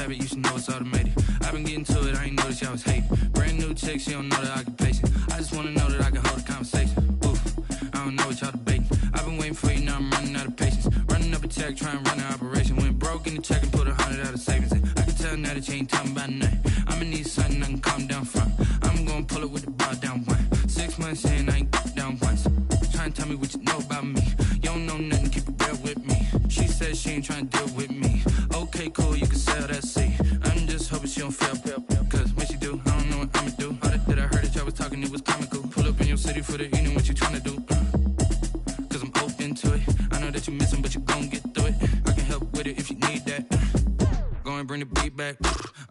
habit, you should know it's automated. I've been getting to it, I ain't noticed y'all was hating. Brand new chick, she don't know the occupation. I just wanna know that I can hold a conversation. Oof, I don't know what y'all debating. I've been waiting for you, now I'm running out of patience. Running up a check, trying to run an operation. Went broke in the check and put 100 out of savings in. I can tell now that you ain't talking about nothing. I'ma need something I can calm down from. I'm gonna pull it with the bar down one. 6 months in, I ain't down once. Trying to tell me what you know about me. You don't know nothing, keep it real with me. She said she ain't trying to deal with me. Okay, cool, you can sell that seat. I'm just hoping she don't fail. Cause when she do, I don't know what I'ma do. All that I heard that y'all was talking, it was comical. Pull up in your city for the evening, what you trying to do? Cause I'm open to it. I know that you missing, but you gon' get through it. I can help with it if you need that. Go and bring the beat back.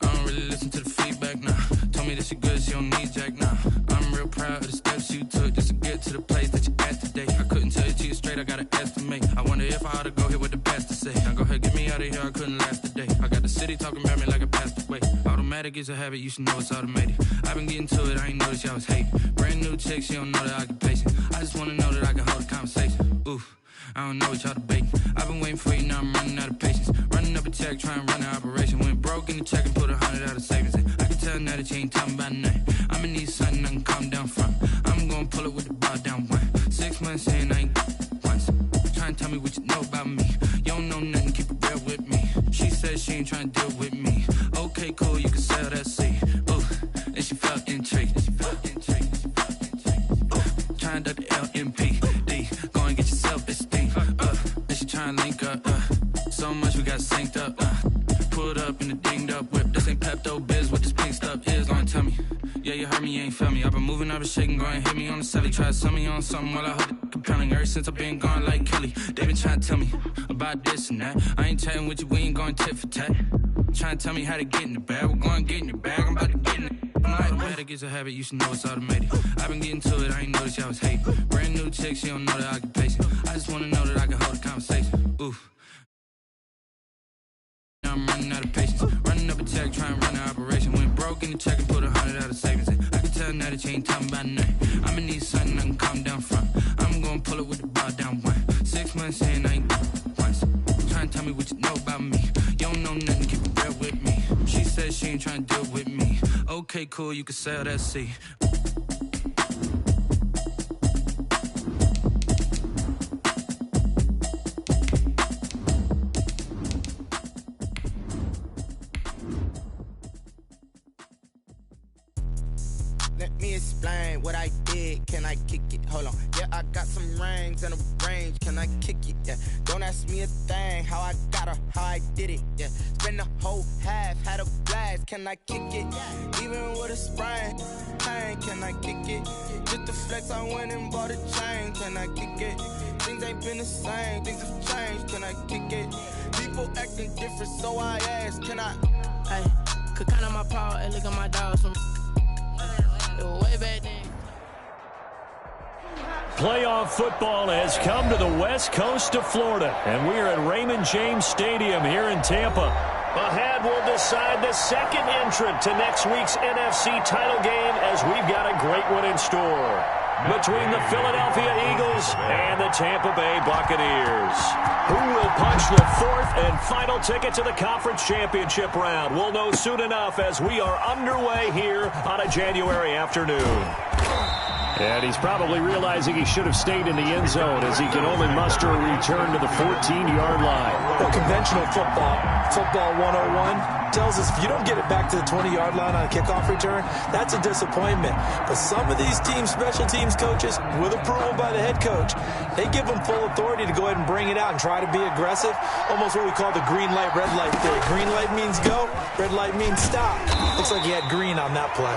I don't really listen to the feedback, nah. Told me that she good, she don't need jack, nah. I'm real proud of the steps you took just to get to the place that you at today. I couldn't tell you to you straight, I gotta estimate. I wonder if I ought to go here with the best to say. Now go ahead, get me out of here, I couldn't last today. I got the city talking about me like I passed away. Automatic is a habit, you should know it's automated. I've been getting to it, I ain't noticed y'all was hating. Brand new chick, she don't know the occupation. I just wanna know that I can hold a conversation. Oof, I don't know what y'all debating. I've been waiting for you, now I'm running out of patience. Running up a check, trying to run an operation. Went broke in the check and put 100 out of savings in. I can tell now that you ain't talking about nothing. I'ma need something I can calm down from. I'm gonna pull it with the bar down one. 6 months in, I ain't once. Trying to tell me what you know about me. You don't know nothing, keep it real with me. She said she ain't trying to deal with me. Okay, cool, you can sell that seat. Ooh, and she felt intrigued. Trying to the LMPD. Go and get your self-esteem. And she trying to link up. So much we got synced up. Pulled up in the dinged up whip. This ain't Pepto-Biz, what this pink stuff is. Gonna tell me. Yeah, you heard me, you ain't felt me. I've been moving, I've been shaking, go and hit me on the celly. Try to sell me on something while I hold it compelling. Ever since I've been gone like Kelly, they been trying to tell me about this and that. I ain't chatting with you, we ain't going tit for tat. Trying to tell me how to get in the bag. We're going to get in the bag, I'm about to get in it. Automatic is a habit, you should know it's automated. I've been getting to it, I ain't noticed y'all was hating. Brand new chick, she don't know the occupation. I just wanna know that I can hold a conversation. Oof. Now I'm running out of patience. Running up a check, trying to run an operation. Went broke in the check and put 100 out of savings in. I can tell now that you ain't talking about nothing. I'ma need something I can calm down from. I'm gonna pull it with the bar down one. 6 months in, I ain't once. Trying to tell me what you know about me. You don't know nothing, keep it real with me. She said she ain't trying to deal with me. Okay, cool, you can sell that seat. Let me explain what I did. Can I kick it? Hold on. Yeah, I got some rings and a range. Can I kick it? Yeah. Don't ask me a thing. How I got her, how I did it. Yeah. Spend the whole half, had a blast. Can I kick it? Even with a sprain. Pain, can I kick it? Just to flex, I went and bought a chain. Can I kick it? Things ain't been the same. Things have changed. Can I kick it? People acting different, so I asked. Can I? Hey, could count on my paw and look at my dogs from. Way back then. Playoff football has come to the west coast of Florida, and we are at Raymond James Stadium here in Tampa. Ahead will decide the second entrant to next week's NFC title game, as we've got a great one in store between the Philadelphia Eagles and the Tampa Bay Buccaneers. Who will punch the fourth and final ticket to the conference championship round? We'll know soon enough as we are underway here on a January afternoon. And he's probably realizing he should have stayed in the end zone as he can only muster a return to the 14-yard line. Well, conventional football 101, tells us if you don't get it back to the 20-yard line on a kickoff return, that's a disappointment. But some of these teams, special teams coaches, with approval by the head coach, they give them full authority to go ahead and bring it out and try to be aggressive. Almost what we call the green light, red light theory. Green light means go, red light means stop. Looks like he had green on that play.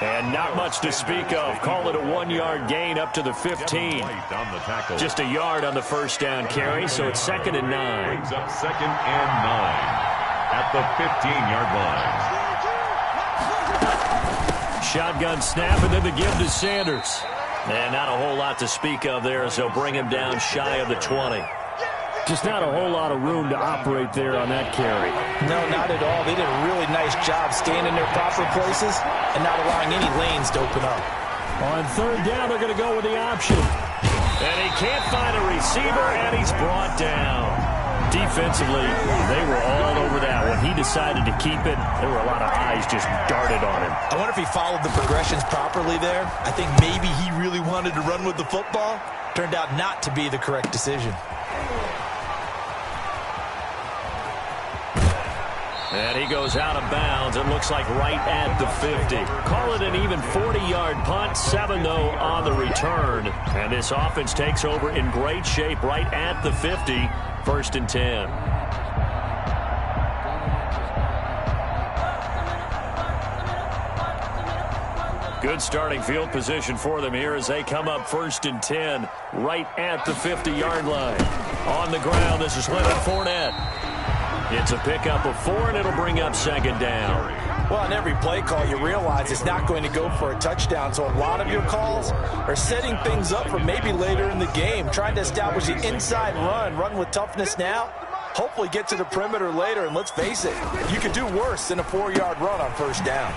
And not much to speak of. Call it a 1-yard gain up to the 15. Just a yard on the first down carry, so it's 2nd and 9. Brings up 2nd and 9 at the 15-yard line. Shotgun snap and then the give to Sanders. And not a whole lot to speak of there, as they'll bring him down shy of the 20. Just not a whole lot of room to operate there on that carry. No, not at all. They did a really nice job staying in their proper places and not allowing any lanes to open up. On 3rd down, they're going to go with the option. And he can't find a receiver, and he's brought down. Defensively, they were all over that one. he decided to keep it. There were a lot of eyes just darted on him. I wonder if he followed the progressions properly there. I think maybe he really wanted to run with the football. Turned out not to be the correct decision. And he goes out of bounds. It looks like right at the 50. Call it an even 40-yard punt. 7 though on the return. And this offense takes over in great shape right at the 50. 1st and 10. Good starting field position for them here as they come up 1st and 10 right at the 50-yard line. On the ground, this is Leonard Fournette. It's a pickup of 4, and it'll bring up 2nd down. Well, on every play call, you realize it's not going to go for a touchdown, so a lot of your calls are setting things up for maybe later in the game, trying to establish the inside run with toughness now, hopefully get to the perimeter later, and let's face it, you could do worse than a 4-yard run on 1st down.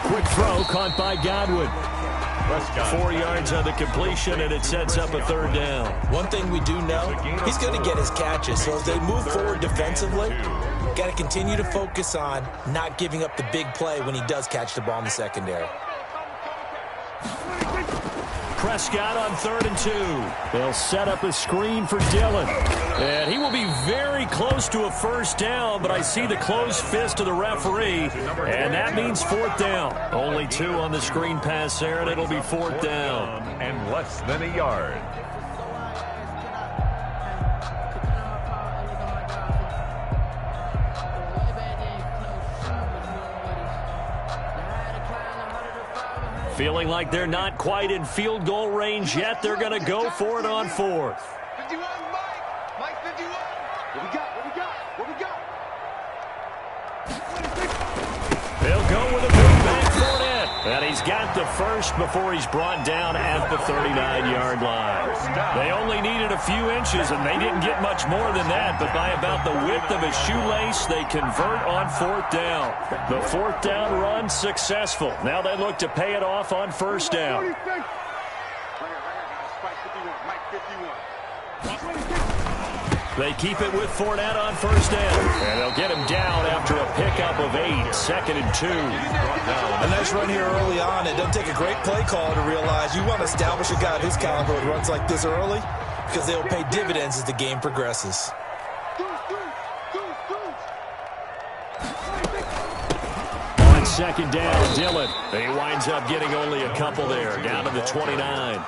Quick throw caught by Godwin. 4 yards on the completion, and it sets up a 3rd down. One thing we do know, he's going to get his catches. So as they move forward defensively, got to continue to focus on not giving up the big play when he does catch the ball in the secondary. Prescott on 3rd and 2. They'll set up a screen for Dillon. And he will be very close to a 1st down, but I see the closed fist of the referee, and that means 4th down. Only 2 on the screen pass there, and it'll be 4th down. And less than a yard. Feeling like they're not quite in field goal range yet. They're going to go for it on 4th. 51, Mike 51. What we got? They'll go with a move back Fournette. And he's got the 1st before he's brought down at the 39-yard line. They only needed a few inches, and they didn't get much more than that. But by about the width of a shoelace, they convert on 4th down. The 4th down run successful. Now they look to pay it off on 1st down. They keep it with Fournette on 1st down. And they'll get him down after a pickup of 8. 2nd and 2. A nice run here early on. It doesn't take a great play call to realize you want to establish a guy of his caliber who runs like this early because they'll pay dividends as the game progresses. On 2nd down, Dillon. He winds up getting only a couple there, down to the 29.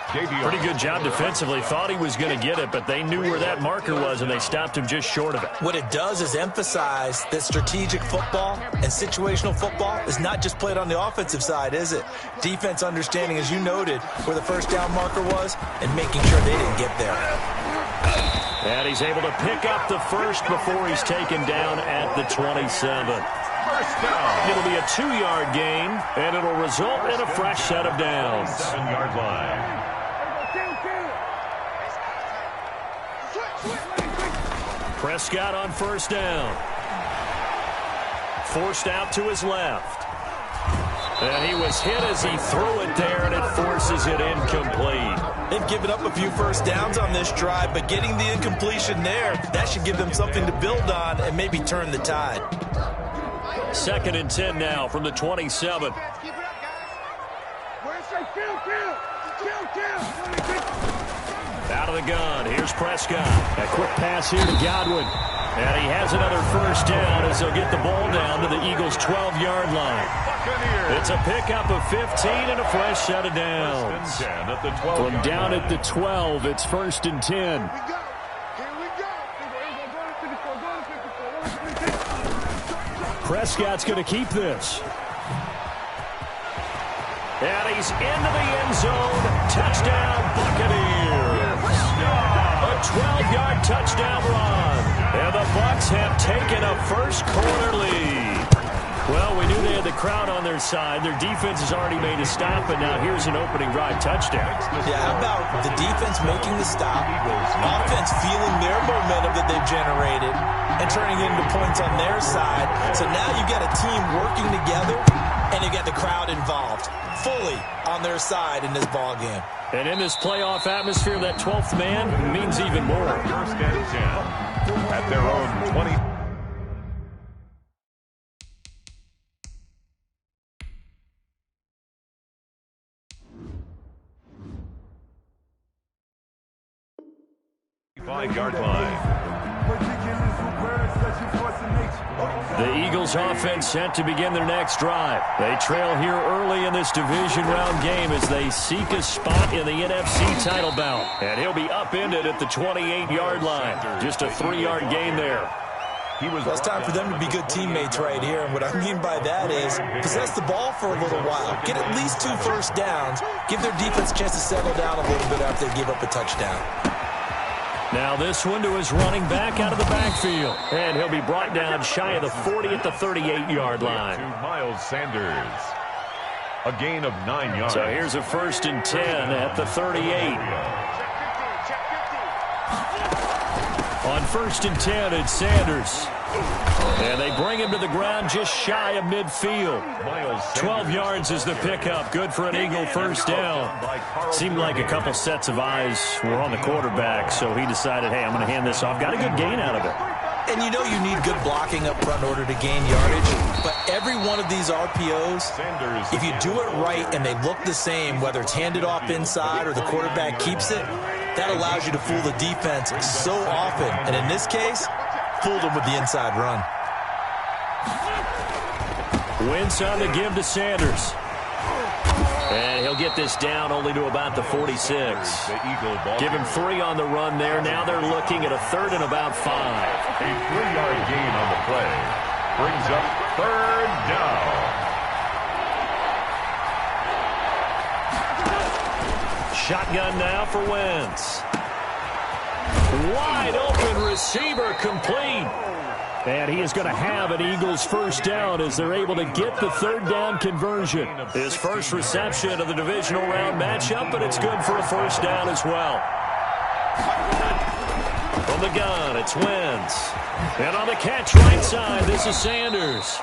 Pretty good job defensively. Thought he was going to get it, but they knew where that marker was, and they stopped him just short of it. What it does is emphasize that strategic football and situational football is not just played on the offensive side, is it? Defense understanding, as you noted, where the 1st down marker was and making sure they didn't get there. And he's able to pick up the 1st before he's taken down at the 27. 1st down. It'll be a 2-yard gain, and it'll result in a fresh set of downs. 7-yard line. Prescott on 1st down. Forced out to his left. And he was hit as he threw it there, and it forces it incomplete. They've given up a few 1st downs on this drive, but getting the incompletion there, that should give them something to build on and maybe turn the tide. 2nd and 10 now from the 27. Out of the gun, here's Prescott. A quick pass here to Godwin. And he has another 1st down as they'll get the ball down to the Eagles' 12-yard line. It's a pickup of 15 and a fresh set of downs. From down at the 12, it's 1st and 10. Prescott's going to keep this. And he's into the end zone. Touchdown, Buccaneers. A 12-yard touchdown run. And the Bucs have taken a first-quarter lead. Well, we knew they had the crowd on their side. Their defense has already made a stop, and now here's an opening drive touchdown. Yeah, how about the defense making the stop, offense feeling their momentum that they've generated, and turning into points on their side. So now you've got a team working together, and you got the crowd involved fully on their side in this ball game. And in this playoff atmosphere, that 12th man means even more. 1st and 10 at their own 20. 25-yard line. The Eagles offense set to begin their next drive. They trail here early in this division round game as they seek a spot in the NFC title bout. And he'll be upended at the 28-yard line. Just a 3-yard gain there. Well, it's time for them to be good teammates right here. And what I mean by that is possess the ball for a little while. Get at least 2 first downs. Give their defense a chance to settle down a little bit after they give up a touchdown. Now this one to his running back out of the backfield. And he'll be brought down shy of the 40 at the 38-yard line. To Miles Sanders. A gain of 9 yards. So here's a 1st and 10 at the 38. On 1st and 10, it's Sanders. And they bring him to the ground just shy of midfield. 12 yards is the pickup. Good for an Eagle first down. Seemed like a couple sets of eyes were on the quarterback, so he decided, hey, I'm going to hand this off. Got a good gain out of it. And you know you need good blocking up front in order to gain yardage. But every one of these RPOs, if you do it right and they look the same, whether it's handed off inside or the quarterback keeps it, that allows you to fool the defense so often. And in this case, fooled them with the inside run. Wentz on the give to Sanders. And he'll get this down only to about the 46. Give him 3 on the run there. Now they're looking at a 3rd and about 5. A 3-yard gain on the play. Brings up 3rd down. Shotgun now for Wentz. Wide open receiver complete. And he is going to have an Eagles first down as they're able to get the 3rd down conversion. His first reception of the divisional round matchup, but it's good for a first down as well. From the gun, it's Wentz. And on the catch right side, this is Sanders.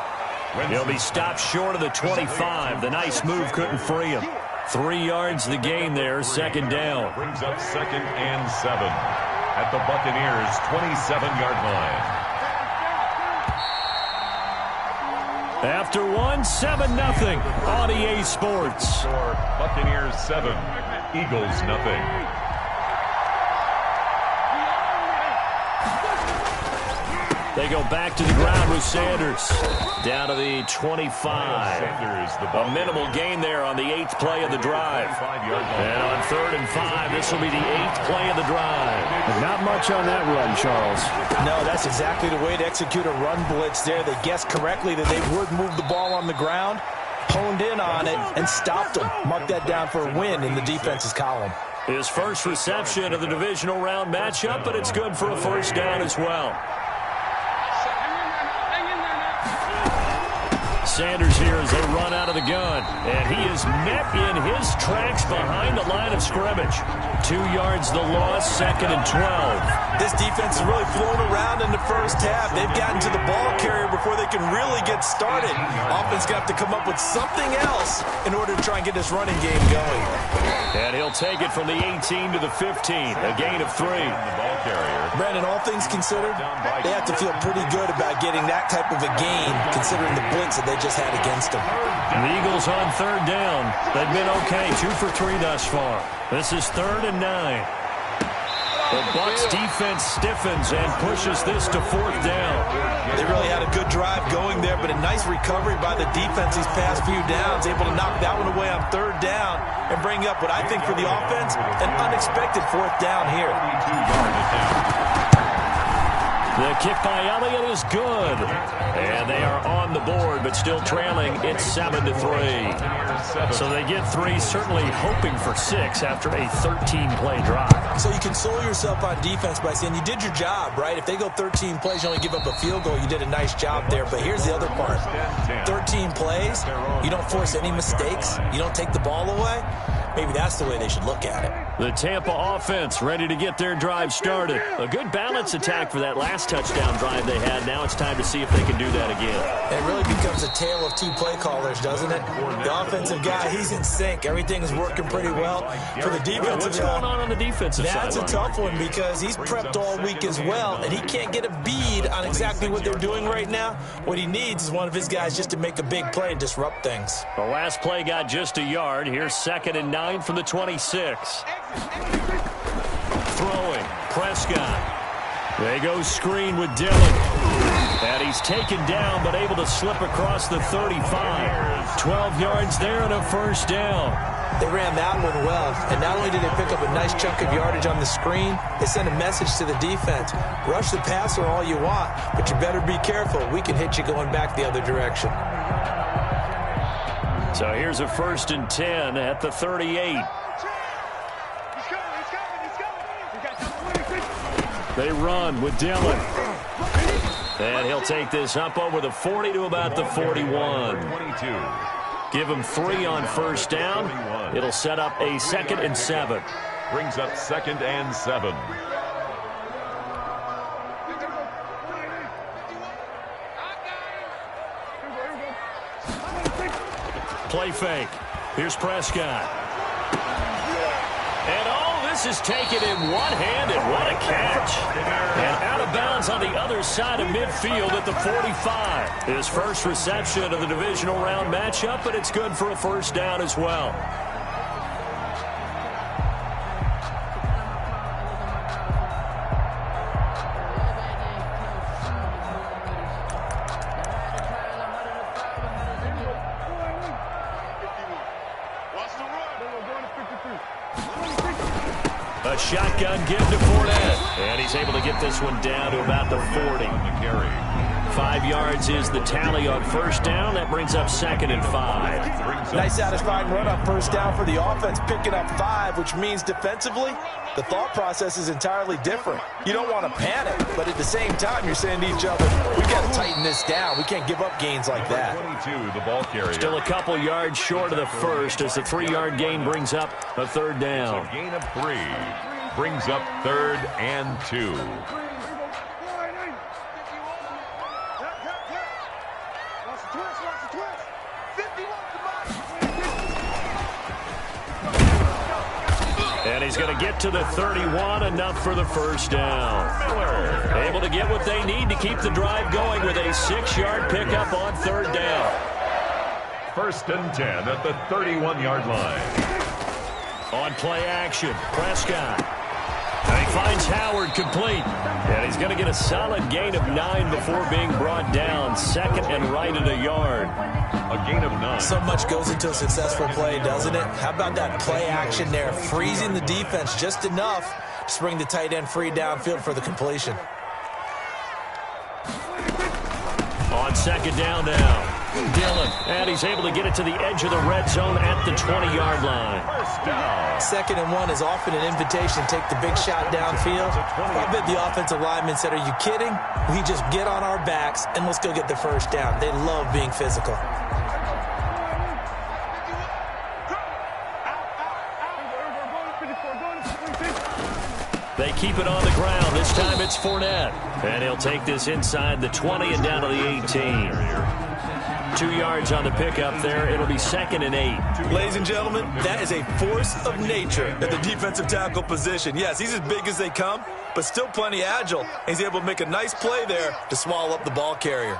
He'll be stopped short of the 25. The nice move couldn't free him. 3 yards the gain there, 2nd down. Brings up 2nd and 7 at the Buccaneers' 27-yard line. After 1, 7-0 on EA Sports. Buccaneers 7, Eagles nothing. They go back to the ground with Sanders. Down to the 25. A minimal gain there on the 8th play of the drive. And on 3rd and 5, this will be the 8th play of the drive. But not much on that run, Charles. No, that's exactly the way to execute a run blitz there. They guessed correctly that they would move the ball on the ground, honed in on it, and stopped them. Mark that down for a win in the defense's column. His first reception of the divisional round matchup, but it's good for a first down as well. Sanders here as they run out of the gun. And he is met in his tracks behind the line of scrimmage. 2 yards the loss, 2nd and 12. This defense is really flown around in the first half. They've gotten to the ball carrier before they can really get started. Offense got to come up with something else in order to try and get this running game going. And he'll take it from the 18 to the 15. A gain of 3. Brandon, all things considered, they have to feel pretty good about getting that type of a gain considering the blitz that they just had against them. The Eagles on 3rd down. They've been okay, 2 for 3 thus far. This is 3rd and 9. The Bucs defense stiffens and pushes this to 4th down. They really had a good drive going there, but a nice recovery by the defense these past few downs, able to knock that one away on 3rd down and bring up what I think for the offense, an unexpected 4th down here. The kick by Elliott is good. And they are on the board, but still trailing. It's 7-3. So they get 3, certainly hoping for 6 after a 13-play drive. So you console yourself on defense by saying you did your job, right? If they go 13 plays, you only give up a field goal, you did a nice job there. But here's the other part. 13 plays, you don't force any mistakes, you don't take the ball away. Maybe that's the way they should look at it. The Tampa offense ready to get their drive started. A good balance attack for that last touchdown drive they had. Now it's time to see if they can do that again. It really becomes a tale of 2 play callers, doesn't it? The offensive guy, he's in sync. Everything is working pretty well. For the defensive guy, what's going on the defensive side? That's a tough one because he's prepped all week as well, and he can't get a bead on exactly what they're doing right now. What he needs is one of his guys just to make a big play and disrupt things. The last play got just a yard. Here's 2nd and 9 from the 26. Throwing. Prescott. They go screen with Dillon. And he's taken down, but able to slip across the 35. 12 yards there and a first down. They ran that one well, and not only did they pick up a nice chunk of yardage on the screen, they sent a message to the defense. Rush the passer all you want, but you better be careful. We can hit you going back the other direction. So here's a 1st and 10 at the 38. They run with Dillon. And he'll take this up over the 40 to about the 41. Give him 3 on first down. It'll set up a 2nd and 7. Brings up 2nd and 7. Play fake. Here's Prescott. And this is taken in one-handed. What a catch. And out of bounds on the other side of midfield at the 45. His first reception of the divisional round matchup, but it's good for a first down as well. A shotgun give to Fournette. And he's able to get this one down to about the 40. 5 yards is the tally on first down. That brings up 2nd and 5. Nice satisfying run on first down for the offense, picking up 5, which means defensively, the thought process is entirely different. You don't want to panic, but at the same time, you're saying to each other, we got to tighten this down. We can't give up gains like that. 22, the ball carrier. Still a couple yards short of the first as the 3-yard gain brings up a 3rd down. So gain of 3 brings up 3rd and 2. And he's going to get to the 31, enough for the first down. Miller able to get what they need to keep the drive going with a 6-yard pickup on 3rd down. 1st and 10 at the 31-yard line. On play action, Prescott. And he finds Howard complete. And he's going to get a solid gain of 9 before being brought down. 2nd and right at a yard. A gain of 9. So much goes into a successful play, doesn't it? How about that play action there? Freezing the defense just enough to bring the tight end free downfield for the completion. On 2nd down now. Dillon, and he's able to get it to the edge of the red zone at the 20-yard line. 2nd and 1 is often an invitation to take the big shot downfield. I bet the offensive lineman said, are you kidding? We just get on our backs and let's go get the first down. They love being physical. They keep it on the ground. This time it's Fournette. And he'll take this inside the 20 and down to the 18. 2 yards on the pickup there. It'll be 2nd and 8. Ladies and gentlemen, that is a force of nature at the defensive tackle position. Yes, he's as big as they come, but still plenty agile. He's able to make a nice play there to swallow up the ball carrier.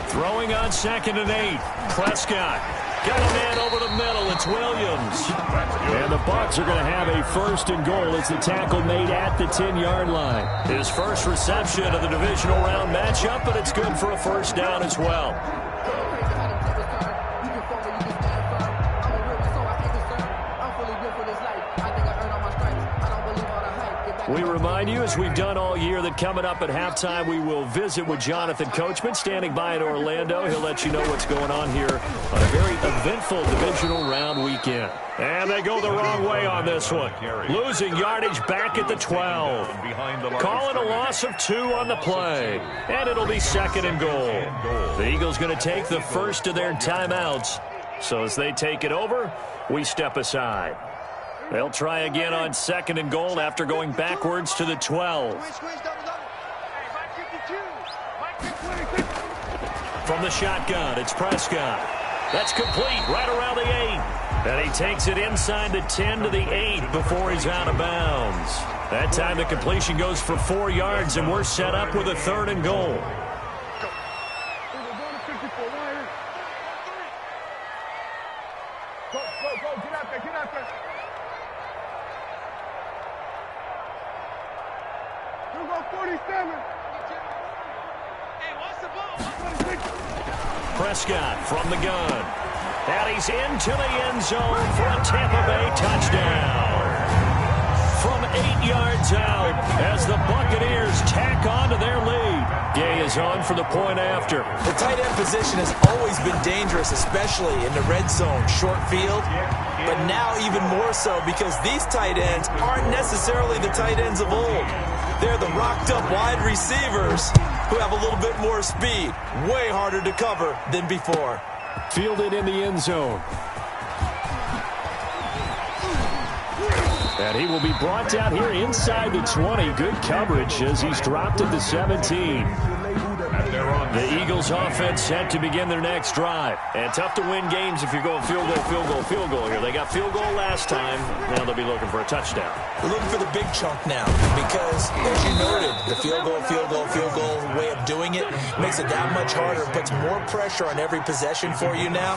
Throwing on 2nd and 8. Prescott. Got a man over the middle. It's Williams. And the Bucs are going to have a 1st and goal as the tackle made at the 10-yard line. His first reception of the divisional round matchup, but it's good for a first down as well. We remind you, as we've done all year, that coming up at halftime, we will visit with Jonathan Coachman, standing by in Orlando. He'll let you know what's going on here on a very eventful divisional round weekend. And they go the wrong way on this one. Losing yardage back at the 12. Calling a loss of 2 on the play. And it'll be 2nd and goal. The Eagles going to take the first of their timeouts. So as they take it over, we step aside. They'll try again on 2nd and goal after going backwards to the 12. From the shotgun, it's Prescott. That's complete right around the 8. And he takes it inside the 10 to the 8 before he's out of bounds. That time the completion goes for 4 yards, and we're set up with a 3rd and goal. Go. ball, 47. Prescott from the gun. And he's into the end zone for a Tampa Bay touchdown. From 8 yards out as the Buccaneers tack on to their lead. Gay is on for the point after. The tight end position has always been dangerous, especially in the red zone, short field. But now even more so because these tight ends aren't necessarily the tight ends of old. They're the rocked-up wide receivers who have a little bit more speed. Way harder to cover than before. Fielded in the end zone. And he will be brought down here inside the 20. Good coverage as he's dropped at the 17. The Eagles offense set to begin their next drive. And tough to win games if you're going field goal here. They got field goal last time. Now they'll be looking for a touchdown. They're looking for the big chunk now because, as you noted, the field goal way of doing it makes it that much harder. It puts more pressure on every possession for you now.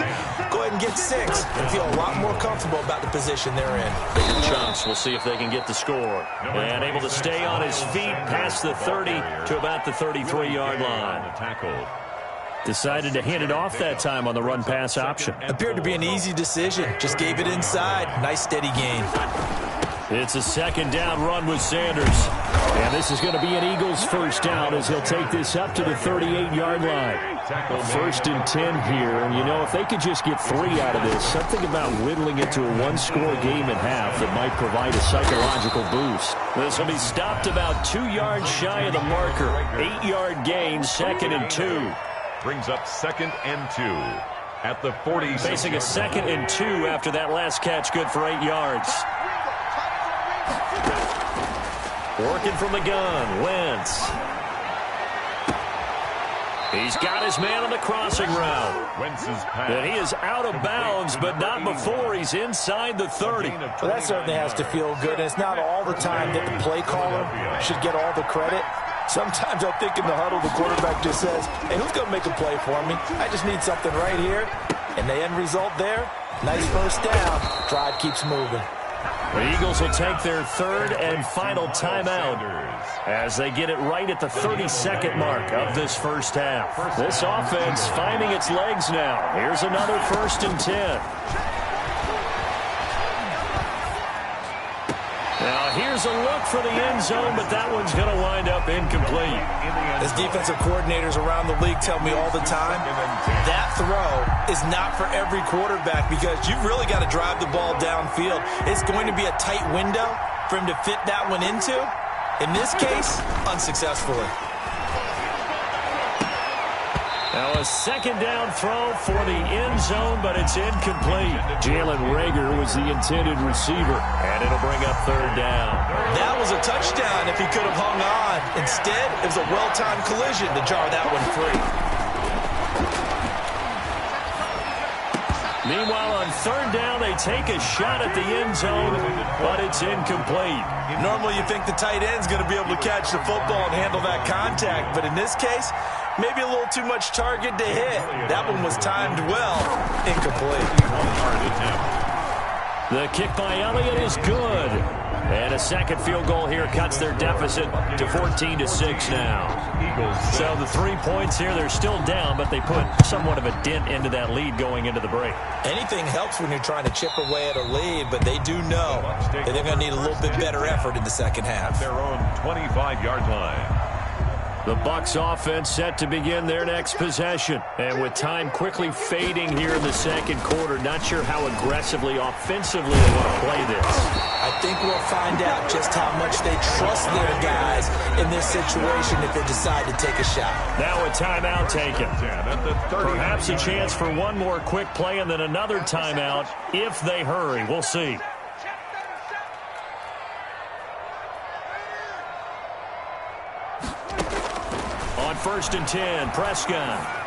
Go ahead and get 6 and feel a lot more comfortable about the position they're in. Bigger chunks. We'll see if they can get the score. And able to stay on his feet past the 30 to about the 33-yard line. Decided to hand it off that time on the run-pass option. Appeared to be an easy decision. Just gave it inside. Nice steady gain. It's a second down run with Sanders. And this is going to be an Eagles first down as he'll take this up to the 38-yard line. First and 10 here. And, you know, if they could just get 3 out of this, something about whittling it to a one-score game at half that might provide a psychological boost. This will be stopped about 2 yards shy of the marker. 8-yard gain, second and 2. Brings up second and 2 at the 40. Facing a second and 2 after that last catch, good for 8 yards. Working from the gun, Wentz. He's got his man on the crossing route. Wentz's pass. And he is out of bounds, but not before he's inside the 30. Well, that certainly has to feel good. And it's not all the time that the play caller should get all the credit. Sometimes I think in the huddle, the quarterback just says, hey, who's going to make a play for me? I just need something right here. And the end result there, nice first down. Drive keeps moving. The Eagles will take their third and final timeout as they get it right at the 32nd mark of this first half. This offense finding its legs now. Here's another first and 10. Now here's a look for the end zone, but that one's going to wind up incomplete. As defensive coordinators around the league tell me all the time, that throw is not for every quarterback because you've really got to drive the ball downfield. It's going to be a tight window for him to fit that one into. In this case, unsuccessfully. Now a second down throw for the end zone, but it's incomplete. Jalen Reagor was the intended receiver, and it'll bring up third down. That was a touchdown if he could have hung on. Instead, it was a well-timed collision to jar that one free. Meanwhile, on third down, they take a shot at the end zone, but it's incomplete. Normally, you think the tight end's going to be able to catch the football and handle that contact, but in this case, maybe a little too much target to hit. That one was timed well. Incomplete. The kick by Elliott is good. And a second field goal here cuts their deficit to 14-6 now. So the 3 points here, they're still down, but they put somewhat of a dent into that lead going into the break. Anything helps when you're trying to chip away at a lead, but they do know that they're going to need a little bit better effort in the second half. Their own 25-yard line. The Bucs offense set to begin their next possession. And with time quickly fading here in the second quarter, not sure how aggressively, offensively they want to play this. I think we'll find out just how much they trust their guys in this situation if they decide to take a shot. Now a timeout taken. Perhaps a chance for one more quick play and then another timeout if they hurry. We'll see. On first and 10, Prescott.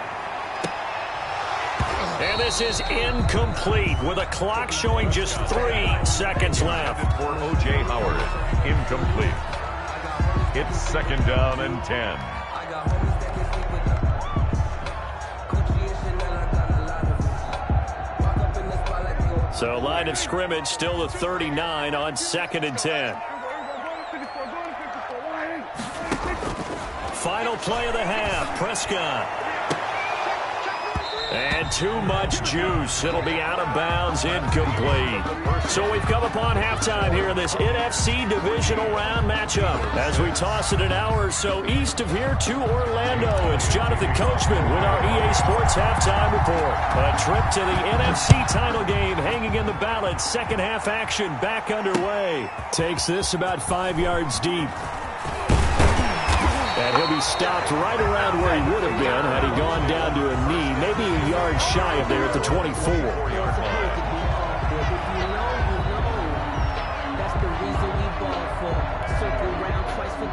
And this is incomplete with a clock showing just 3 seconds left. For O.J. Howard, incomplete. It's second down and 10. So line of scrimmage still the 39 on second and 10. final play of the half. Prescott. And too much juice. It'll be out of bounds, incomplete. So we've come upon halftime here in this NFC divisional round matchup. As we toss it an hour or so east of here to Orlando, it's Jonathan Coachman with our EA Sports Halftime Report. A trip to the NFC title game hanging in the balance. Second half action back underway. Takes this about 5 yards deep. And he'll be stopped right around where he would have been had he gone down to a knee, maybe a yard shy of there at the 24.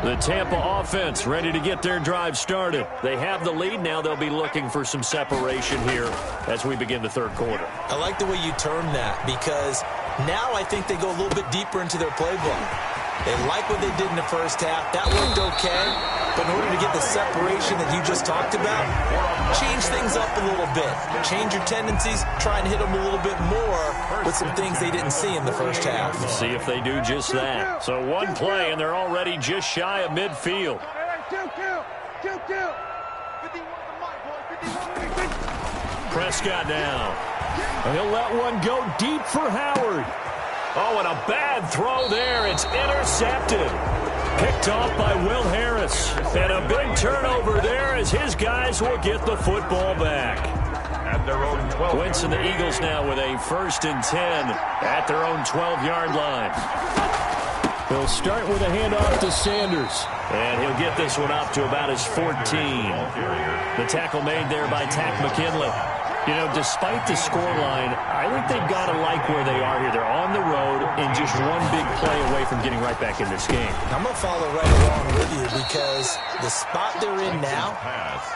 The Tampa offense ready to get their drive started. They have the lead now. They'll be looking for some separation here as we begin the third quarter. I like the way you term that because now I think they go a little bit deeper into their playbook. They like what they did in the first half. That worked okay. But in order to get the separation that you just talked about, change things up a little bit. Change your tendencies. Try and hit them a little bit more with some things they didn't see in the first half. See if they do just that. So one play, and they're already just shy of midfield. Prescott down. And he'll let one go deep for Howard. Oh, and a bad throw there. It's intercepted. Picked off by Will Harris. And a big turnover there as his guys will get the football back. At their own 12. Wentz and the Eagles now with a 1st and 10 at their own 12-yard line. They'll start with a handoff to Sanders. And he'll get this one up to about his 14. The tackle made there by Tack McKinley. You know, despite the scoreline, I think they've got to like where they are here. They're on the road and just one big play away from getting right back in this game. I'm going to follow right along with you because the spot they're in now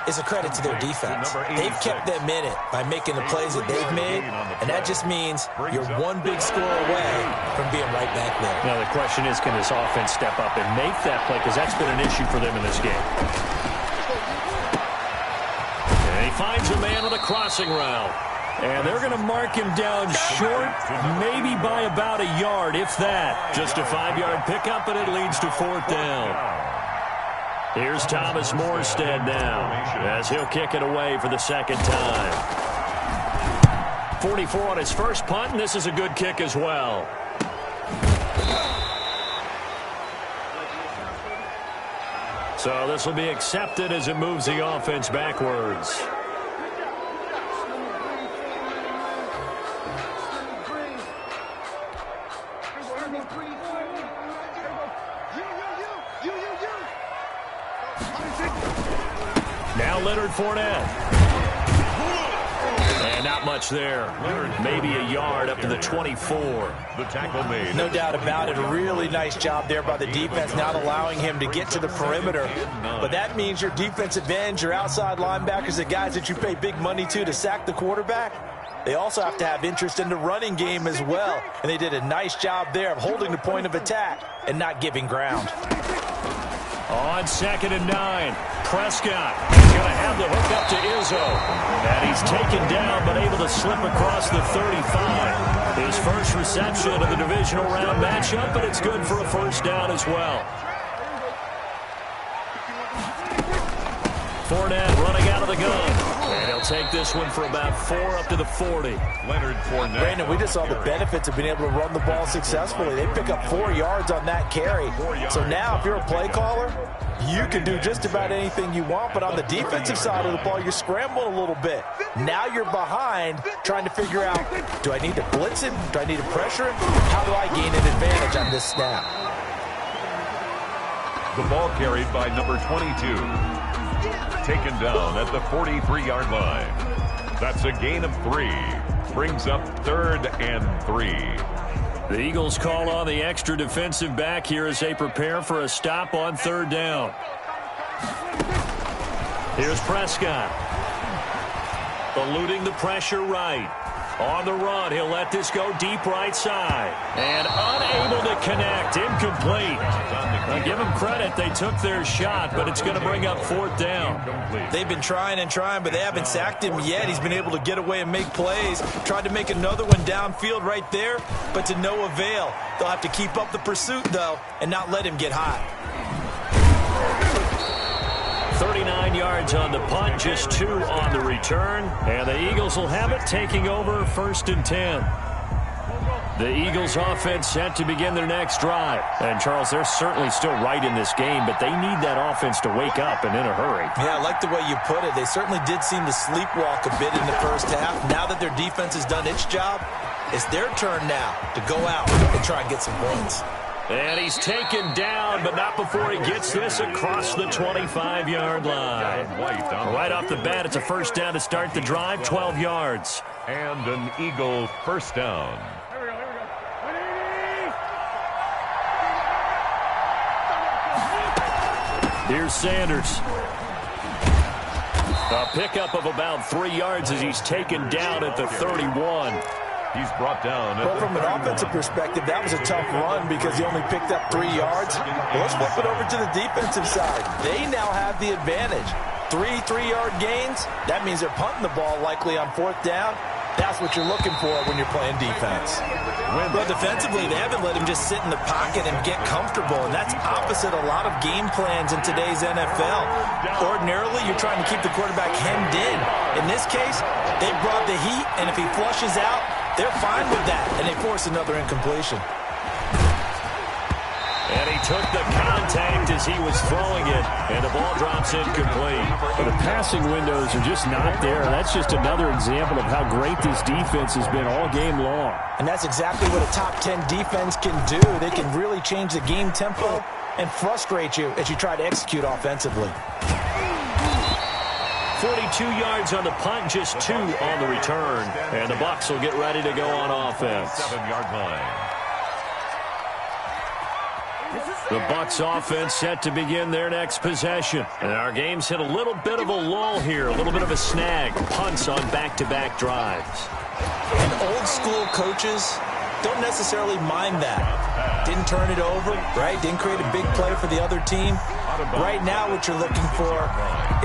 is a credit to their defense. They've kept them in it by making the plays that they've made, and that just means you're one big score away from being right back there. Now, the question is, can this offense step up and make that play? Because that's been an issue for them in this game. Finds a man with a crossing route. And they're going to mark him down short, maybe by about a yard, if that. Just a 5-yard pickup, and it leads to 4th down. Here's Thomas Morstead now, as he'll kick it away for the second time. 44 on his first punt, and this is a good kick as well. So this will be accepted as it moves the offense backwards. Now Leonard Fournette. And not much there. Maybe a yard up to the 24. The tackle made. No doubt about it. A really nice job there by the defense, not allowing him to get to the perimeter. But that means your defensive ends, your outside linebackers, the guys that you pay big money to sack the quarterback, they also have to have interest in the running game as well. And they did a nice job there of holding the point of attack and not giving ground. On 2nd and 9, Prescott is going to have the hook up to Izzo. And he's taken down but able to slip across the 35. His first reception of the divisional round matchup, but it's good for a 1st down as well. Fournette running out of the gun. And he'll take this one for about 4 up to the 40. Leonard Fournette. Brandon, we just saw the benefits of being able to run the ball successfully. They pick up 4 yards on that carry. So now if you're a play caller, you can do just about anything you want. But on the defensive side of the ball, you're scrambling a little bit. Now you're behind trying to figure out, do I need to blitz him? Do I need to pressure him? How do I gain an advantage on this snap? The ball carried by number 22. Taken down at the 43-yard line. That's a gain of 3. Brings up 3rd and 3. The Eagles call on the extra defensive back here as they prepare for a stop on 3rd down. Here's Prescott. Eluding the pressure right. On the run, he'll let this go deep right side. And unable to connect. Incomplete. Now give them credit. They took their shot, but it's going to bring up 4th down. They've been trying and trying, but they haven't sacked him yet. He's been able to get away and make plays. Tried to make another one downfield right there, but to no avail. They'll have to keep up the pursuit, though, and not let him get hot. 39 yards on the punt, just 2 on the return. And the Eagles will have it, taking over 1st and 10. The Eagles offense set to begin their next drive. And, Charles, they're certainly still right in this game, but they need that offense to wake up and in a hurry. Yeah, I like the way you put it. They certainly did seem to sleepwalk a bit in the first half. Now that their defense has done its job, it's their turn now to go out and try and get some points. And he's taken down, but not before he gets this across the 25-yard line. Right off the bat, it's a first down to start the drive, 12 yards. And an Eagle first down. Here's Sanders. A pickup of about 3 yards as he's taken down at the 31. He's brought down. Well, from an offensive perspective, that was a tough run because he only picked up 3 yards. Well, let's flip it over to the defensive side. They now have the advantage. 3 3-yard gains. That means they're punting the ball likely on 4th down. That's what you're looking for when you're playing defense. Well, defensively, they haven't let him just sit in the pocket and get comfortable, and that's opposite a lot of game plans in today's NFL. Ordinarily, you're trying to keep the quarterback hemmed in. In this case, they brought the heat, and if he flushes out, they're fine with that, and they force another incompletion. And he took the contact as he was throwing it, and the ball drops incomplete. The passing windows are just not there. That's just another example of how great this defense has been all game long. And that's exactly what a top 10 defense can do. They can really change the game tempo and frustrate you as you try to execute offensively. 42 yards on the punt, just 2 on the return. And the Bucs will get ready to go on offense. 7-yard line. The Bucs offense set to begin their next possession. And our game's hit a little bit of a lull here, a little bit of a snag. Punts on back-to-back drives. And old-school coaches don't necessarily mind that. Didn't turn it over, right? Didn't create a big play for the other team. Right now what you're looking for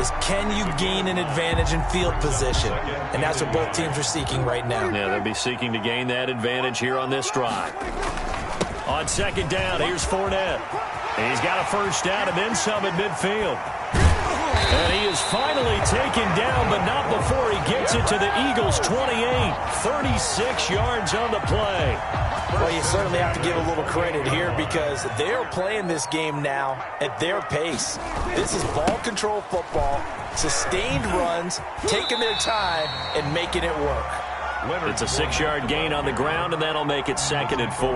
is can you gain an advantage in field position? And that's what both teams are seeking right now. Yeah, they'll be seeking to gain that advantage here on this drive. On 2nd down, here's Fournette. He's got a first down and then some at midfield. And he is finally taken down, but not before he gets it to the Eagles' 28. 36 yards on the play. Well, you certainly have to give a little credit here because they're playing this game now at their pace. This is ball control football, sustained runs, taking their time, and making it work. It's a 6-yard gain on the ground, and that'll make it 2nd and 4.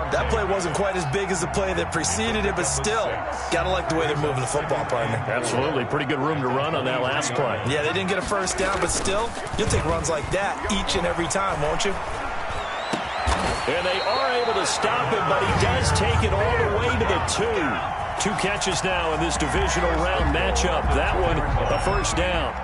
That play wasn't quite as big as the play that preceded it, but still, got to like the way they're moving the football, partner. Absolutely. Pretty good room to run on that last play. Yeah, they didn't get a first down, but still, you'll take runs like that each and every time, won't you? And they are able to stop him, but he does take it all the way to the 2. 2 catches now in this divisional round matchup. That one, a first down.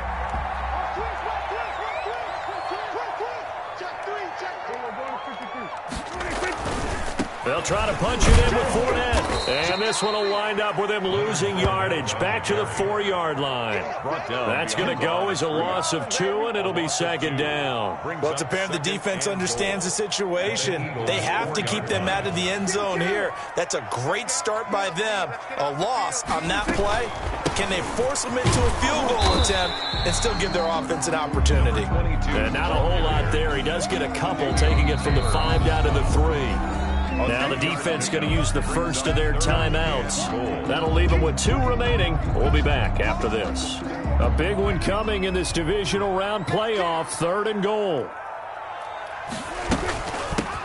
They'll try to punch it in with Fournette. And this one will wind up with him losing yardage back to the 4-yard line. That's going to go as a loss of 2, and it'll be 2nd down. Well, it's apparent the defense understands the situation. They have to keep them out of the end zone here. That's a great start by them. A loss on that play. Can they force them into a field goal attempt and still give their offense an opportunity? And not a whole lot there. He does get a couple, taking it from the 5 down to the 3. Now the defense going to use the first of their timeouts. That'll leave them with 2 remaining. We'll be back after this. A big one coming in this divisional round playoff, 3rd and goal.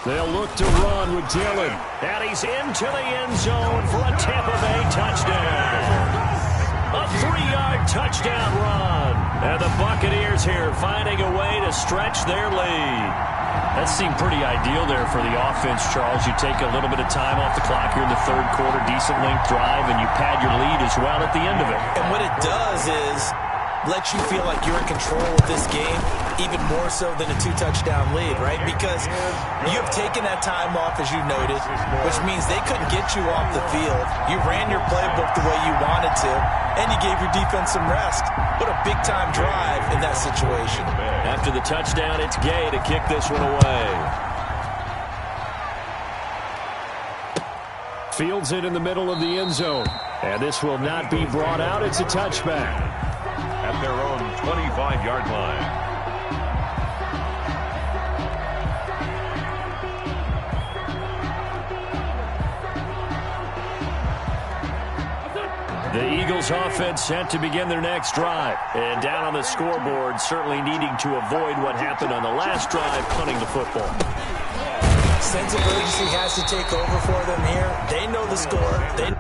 They'll look to run with Dillon. And he's into the end zone for a Tampa Bay touchdown. A 3-yard touchdown run. And the Buccaneers here finding a way to stretch their lead. That seemed pretty ideal there for the offense, Charles. You take a little bit of time off the clock here in the 3rd quarter, decent length drive, and you pad your lead as well at the end of it. And what it does is let you feel like you're in control of this game, even more so than a 2-touchdown lead, right? Because you've taken that time off, as you noted, which means they couldn't get you off the field. You ran your playbook the way you wanted to, and you gave your defense some rest. What a big-time drive in that situation. After the touchdown, it's Gay to kick this one away. Fields it in the middle of the end zone. And this will not be brought out. It's a touchback. At their own 25-yard line. The Eagles offense set to begin their next drive. And down on the scoreboard, certainly needing to avoid what happened on the last drive, punting the football. Sense of urgency has to take over for them here. They know the score. They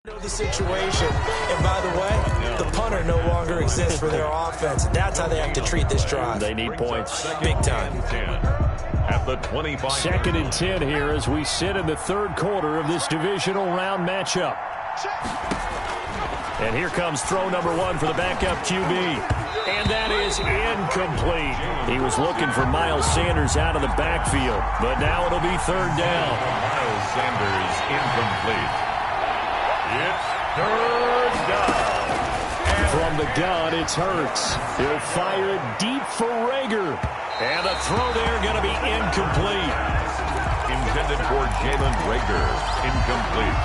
know the situation. And by the way, the punter no longer exists for their offense. That's how they have to treat this drive. They need points. Big time. At the 25. 2nd and 10 here as we sit in the third quarter of this divisional round matchup. And here comes throw number 1 for the backup QB. And that is incomplete. He was looking for Miles Sanders out of the backfield. But now it'll be 3rd down. Miles Sanders incomplete. It's 3rd down. From the gun, it's Hurts. He'll fire it deep for Rager. And the throw there going to be incomplete. Intended for Jalen Rager. Incomplete.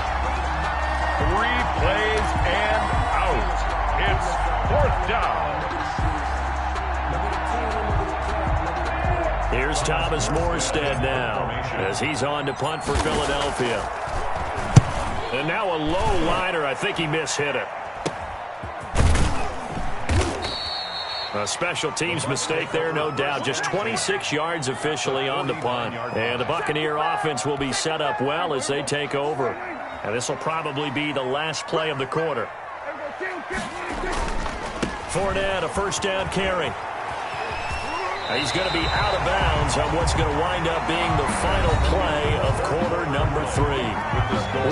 3 plays and out. It's 4th down. Here's Thomas Morstead now as he's on to punt for Philadelphia. And now a low liner. I think he mishit it. A special teams mistake there, no doubt. Just 26 yards officially on the punt. And the Buccaneer offense will be set up well as they take over. And this will probably be the last play of the quarter. Fournette, a 1st down carry. He's going to be out of bounds on what's going to wind up being the final play of quarter number 3.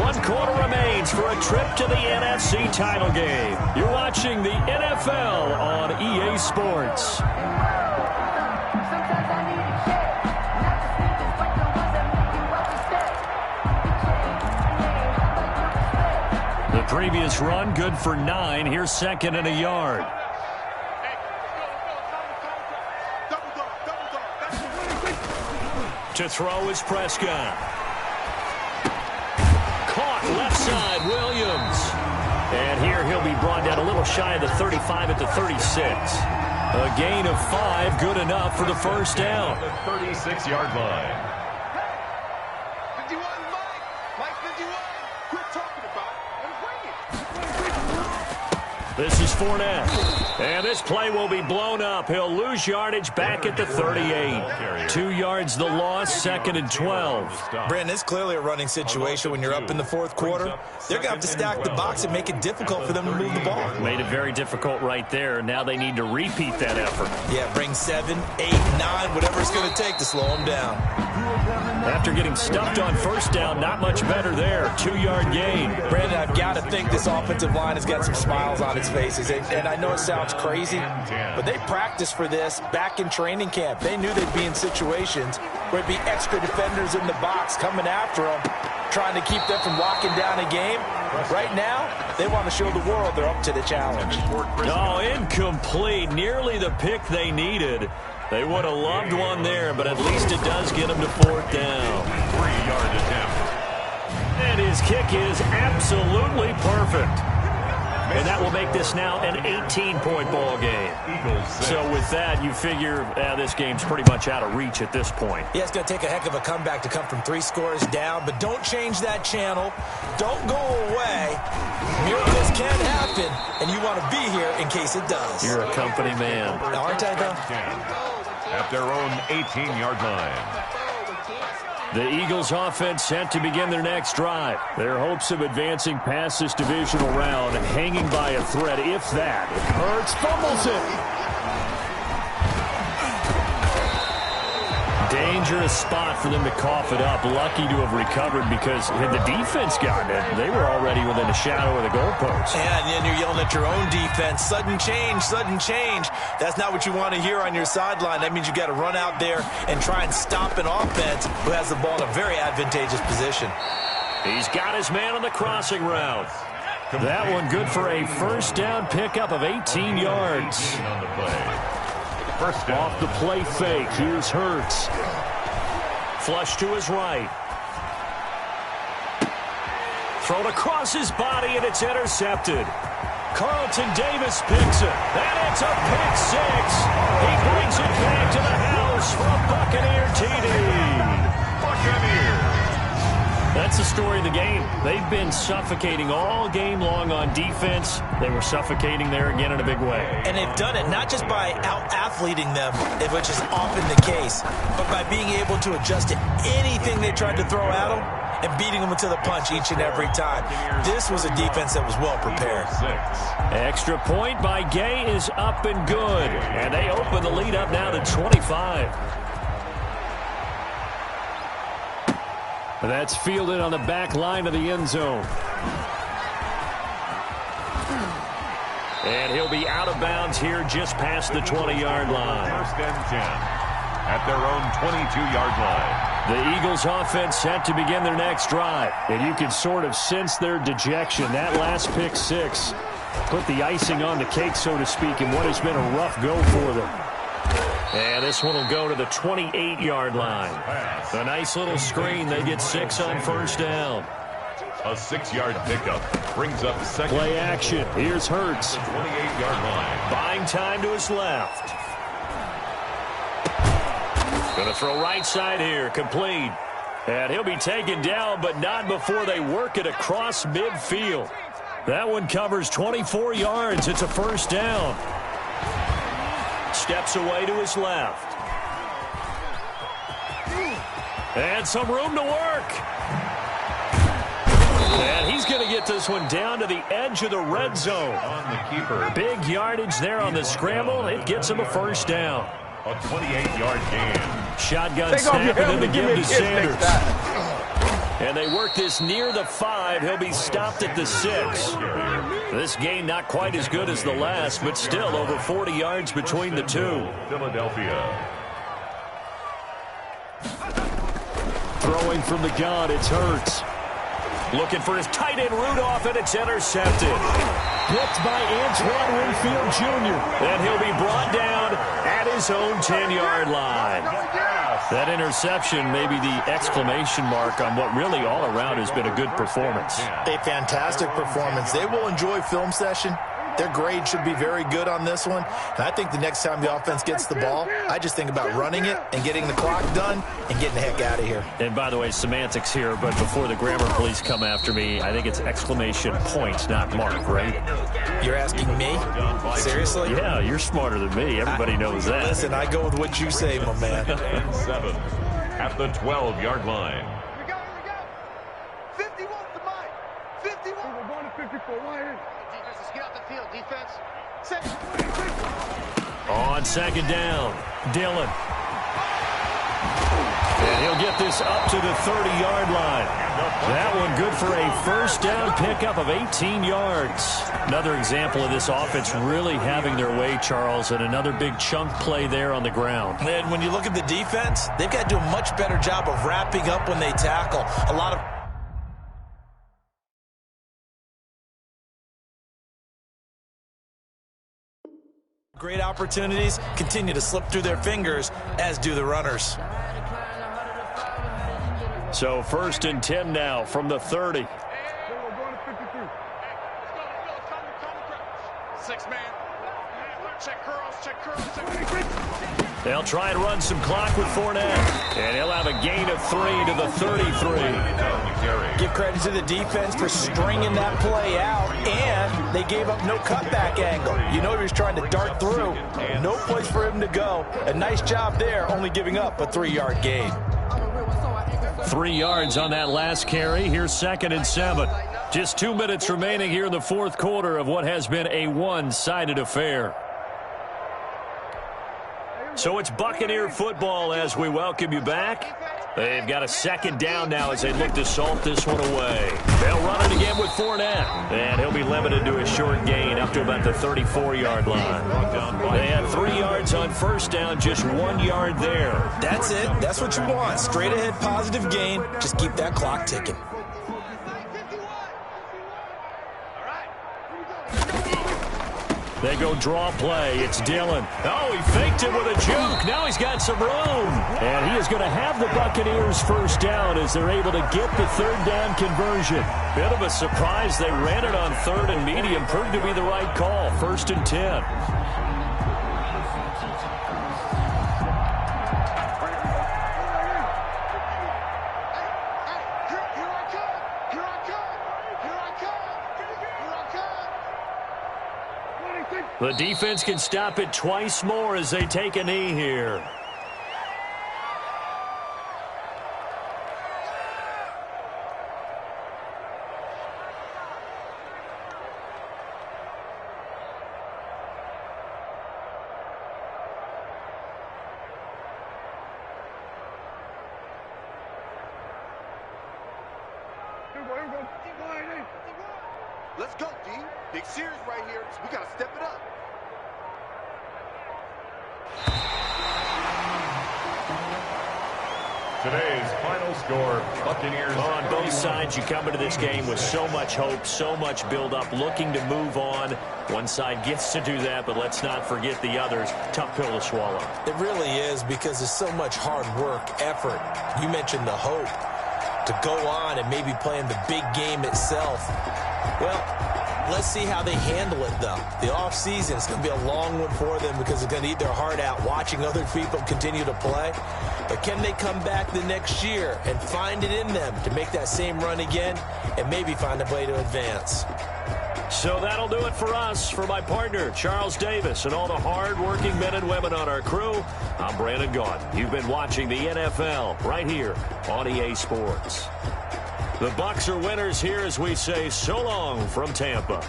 1 quarter remains for a trip to the NFC title game. You're watching the NFL on EA Sports. The previous run good for 9. Here's 2nd and a yard. To throw is Prescott. Caught left side, Williams. And here he'll be brought down a little shy of the 35 at the 36. A gain of 5, good enough for the 1st down. The 36-yard line. 51, Mike 51. Quit talking about it. This is Fournette. And this play will be blown up. He'll lose yardage back at the 38. 2 yards the loss, 2nd and 12. Brandon, it's clearly a running situation when you're up in the 4th quarter. They're going to have to stack the box and make it difficult for them to move the ball. Made it very difficult right there. Now they need to repeat that effort. Yeah, bring 7, 8, 9, whatever it's going to take to slow them down. After getting stuffed on 1st down, not much better there. 2-yard gain. Brandon, I've got to think this offensive line has got some smiles on its faces. And I know it sounds crazy, but they practiced for this back in training camp. They knew they'd be in situations where it'd be extra defenders in the box coming after them, trying to keep them from locking down a game. Right now, they want to show the world they're up to the challenge. Oh, incomplete. Nearly the pick they needed. They would have loved one there, but at least it does get them to 4th down. 3-yard attempt. And his kick is absolutely perfect. And that will make this now an 18-point ball game. So with that, you figure this game's pretty much out of reach at this point. Yeah, it's going to take a heck of a comeback to come from 3 scores down, but don't change that channel. Don't go away. Miracles can happen, and you want to be here in case it does. You're a company man. Aren't I, though? At their own 18-yard line. The Eagles offense set to begin their next drive. Their hopes of advancing past this divisional round hanging by a thread, if that. Hurts fumbles it. Dangerous spot for them to cough it up. Lucky to have recovered because had the defense gotten it, they were already within a shadow of the goalpost. Yeah, and then you're yelling at your own defense. Sudden change, sudden change. That's not what you want to hear on your sideline. That means you got to run out there and try and stop an offense who has the ball in a very advantageous position. He's got his man on the crossing route. That one good for a first down pickup of 18 yards. On the play. First down. Off the play fake. Here's Hurts. Flush to his right. Thrown across his body, and it's intercepted. Carlton Davis picks it. And it's a pick six. He brings it back to the house for a Buccaneer TD. Buccaneers. That's the story of the game. They've been suffocating all game long on defense. They were suffocating there again in a big way. And they've done it not just by out-athleting them, which is often the case, but by being able to adjust to anything they tried to throw at them and beating them to the punch each and every time. This was a defense that was well prepared. Extra point by Gay is up and good. And they open the lead up now to 25. That's fielded on the back line of the end zone. And he'll be out of bounds here just past the 20-yard line. First and 10 at their own 22-yard line. The Eagles offense set to begin their next drive. And you can sort of sense their dejection. That last pick six put the icing on the cake, so to speak, in what has been a rough go for them. And this one will go to the 28-yard line. A nice little screen. They get 6 on first down. A 6-yard pickup brings up second. Play action. Here's Hurts. 28-yard line. Buying time to his left. Going to throw right side here. Complete. And he'll be taken down, but not before they work it across midfield. That one covers 24 yards. It's a first down. Steps away to his left. And some room to work. And he's going to get this one down to the edge of the red zone. On the keeper. Big yardage there on the scramble. It gets him a first down. A 28-yard gain. Shotgun snap, and then the give to Sanders. And they work this near the 5. He'll be stopped at the 6. This gain not quite as good as the last, but still over 40 yards between the two. Philadelphia. Throwing from the gun, it's Hurts. Looking for his tight end Rudolph, and it's intercepted. Picked by Antoine Winfield Jr. And he'll be brought down at his own 10-yard line. That interception may be the exclamation mark on what really all around has been a good performance. A fantastic performance. They will enjoy film session. Their grade should be very good on this one. And I think the next time the offense gets the ball, I just think about running it and getting the clock done and getting the heck out of here. And by the way, semantics here, but before the grammar police come after me, I think it's exclamation point, not mark, right? You're asking me? Seriously? Yeah, you're smarter than me. Everybody knows that. Listen, I go with what you say, my man. 7 at the 12-yard line. Here we go. 51 to mine. 51. We're going to 54. Why? Defense, let's get out the field. Defense. On second down, Dillon. And he'll get this up to the 30-yard line. That one good for a first down pickup of 18 yards. Another example of this offense really having their way, Charles, and another big chunk play there on the ground. And when you look at the defense, they've got to do a much better job of wrapping up when they tackle. A lot of great opportunities continue to slip through their fingers, as do the runners. So 1st and 10 now from the 30. We're going to 53. Six man. Check curls. They'll try and run some clock with Fournette. And he'll have a gain of 3 to the 33. Give credit to the defense for stringing that play out, and they gave up no cutback angle. You know he was trying to dart through. No place for him to go. A nice job there, only giving up a 3-yard gain. 3 yards on that last carry. Here's 2nd and 7. Just 2 minutes remaining here in the fourth quarter of what has been a one-sided affair. So it's Buccaneer football as we welcome you back. They've got a second down now as they look to salt this one away. They'll run it again with Fournette. And he'll be limited to a short gain up to about the 34-yard line. They had 3 yards on first down, just 1 yard there. That's it. That's what you want. Straight ahead positive gain. Just keep that clock ticking. All right. They go draw play. It's Dillon. Oh, he faked it with a juke. Now he's got some room. And he is going to have the Buccaneers first down as they're able to get the third down conversion. Bit of a surprise. They ran it on third and medium. Proved to be the right call. 1st and 10. The defense can stop it twice more as they take a knee here. Let's go, D. Big series right here. We got to step it up. Today's final score, Buccaneers. On both sides, you come into this game with so much hope, so much build-up, looking to move on. One side gets to do that, but let's not forget the others. Tough pill to swallow. It really is, because there's so much hard work, effort. You mentioned the hope to go on and maybe play in the big game itself. Well, let's see how they handle it, though. The offseason is going to be a long one for them because they're going to eat their heart out watching other people continue to play. But can they come back the next year and find it in them to make that same run again and maybe find a way to advance? So that'll do it for us. For my partner, Charles Davis, and all the hard-working men and women on our crew, I'm Brandon Gaudin. You've been watching the NFL right here on EA Sports. The Bucs are winners here as we say so long from Tampa.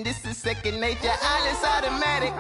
This is second nature. All is automatic.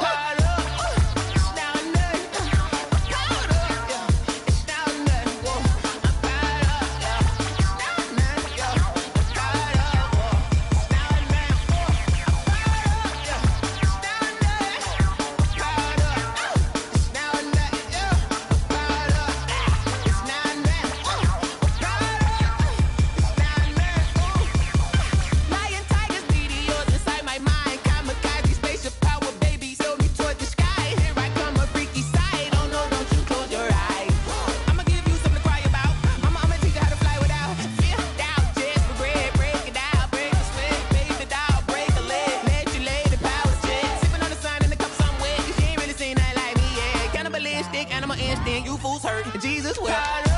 Animal instinct, you fools hurt. Jesus, well.